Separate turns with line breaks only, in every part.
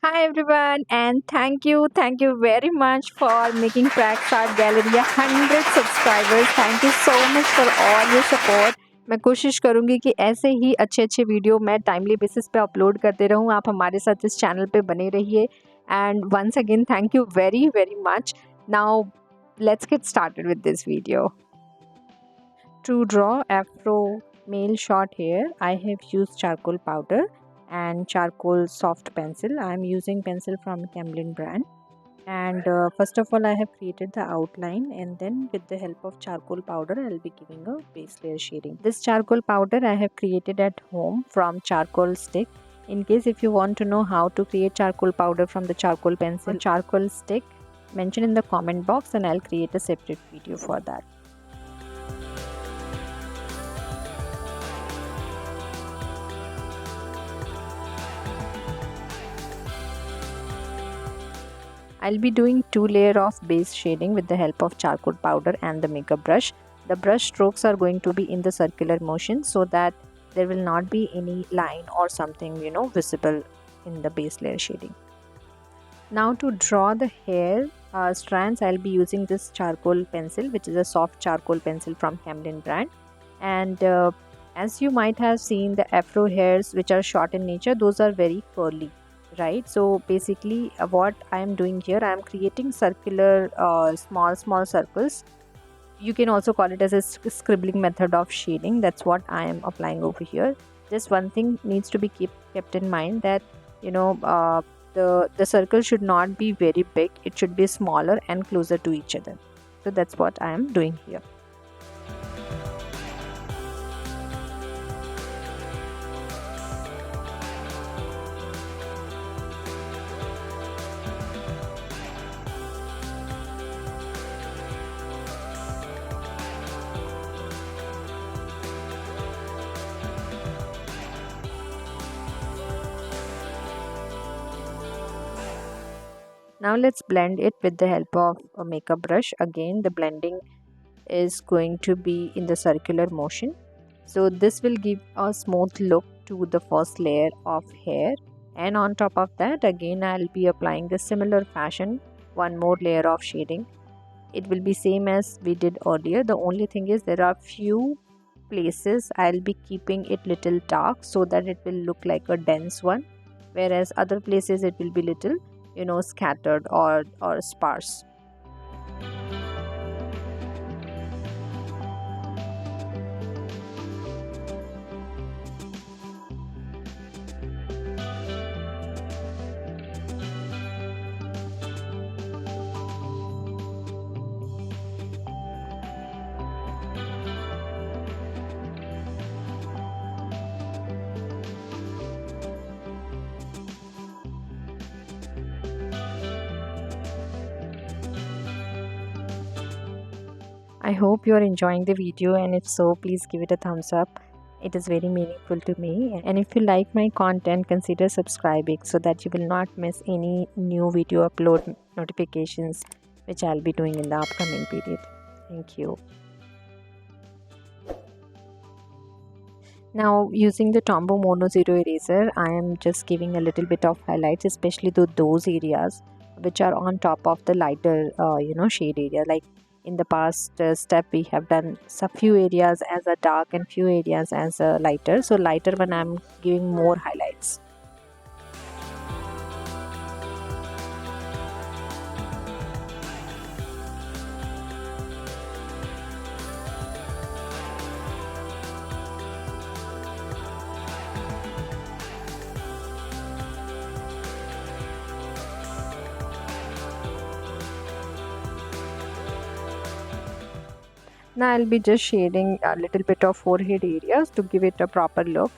Hi everyone, and thank you very much for making Cracks Art Gallery 100 subscribers. Thank you so much for all your support. मैं कोशिश करूंगी कि ऐसे ही अच्छे अच्छे वीडियो मैं टाइमली बेसिस पे अपलोड करते रहूं। आप हमारे साथ इस चैनल पे बने रहिए and once again thank you very very much. Now let's get started with this video. To draw afro male short hair, I have used charcoal powder and charcoal soft pencil. I am using pencil from Camlin brand. And first of all, I have created the outline, and then with the help of charcoal powder, I'll be giving a base layer shading. This charcoal powder I have created at home from charcoal stick. In case if you want to know how to create charcoal powder from the charcoal pencil or charcoal stick, mention in the comment box and I'll create a separate video for that. I'll be doing 2 layers of base shading with the help of charcoal powder and the makeup brush. The brush strokes are going to be in the circular motion so that there will not be any line or something visible in the base layer shading. Now to draw the hair strands, I'll be using this charcoal pencil, which is a soft charcoal pencil from Camlin brand. And as you might have seen, the afro hairs which are short in nature, those are very curly, right? So basically what I am doing here, I am creating circular small circles. You can also call it as a scribbling method of shading. That's what I am applying over here. Just one thing needs to be kept in mind, that the circle should not be very big. It should be smaller and closer to each other. So that's what I am doing here. Now let's blend it with the help of a makeup brush. Again, the blending is going to be in the circular motion. So this will give a smooth look to the first layer of hair. And on top of that, again I'll be applying the similar fashion, one more layer of shading. It will be same as we did earlier. The only thing is there are few places I'll be keeping it little dark so that it will look like a dense one, whereas other places it will be little scattered or sparse. I hope you are enjoying the video, and if so, please give it a thumbs up. It is very meaningful to me. And if you like my content, consider subscribing so that you will not miss any new video upload notifications which I'll be doing in the upcoming period. Thank you. Now using the Tombow Mono Zero eraser, I am just giving a little bit of highlights, especially to those areas which are on top of the lighter shade area. Like in the past step, we have done a few areas as a dark and few areas as a lighter. So lighter one, I'm giving more highlights. Now I'll be just shading a little bit of forehead areas to give it a proper look.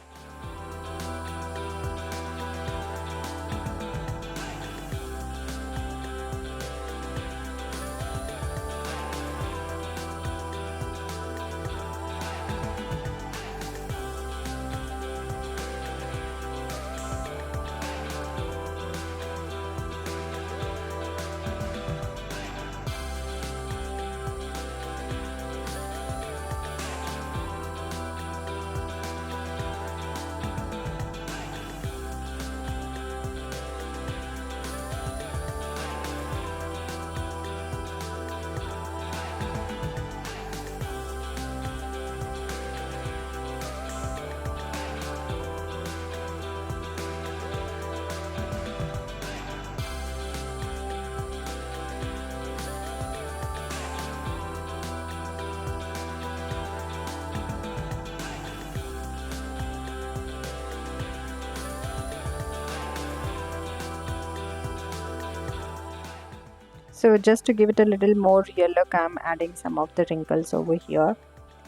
So just to give it a little more real look, I'm adding some of the wrinkles over here,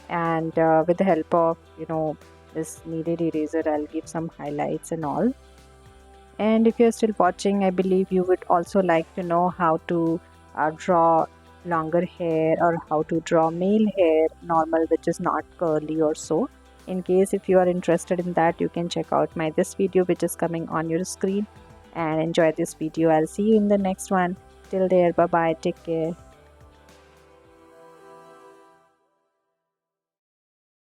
and with the help of this kneaded eraser, I'll give some highlights and all. And if you're still watching, I believe you would also like to know how to draw longer hair, or how to draw male hair normal, which is not curly or so. In case if you are interested in that, you can check out my this video which is coming on your screen, and enjoy this video. I'll see you in the next one. Till there, bye bye, take care.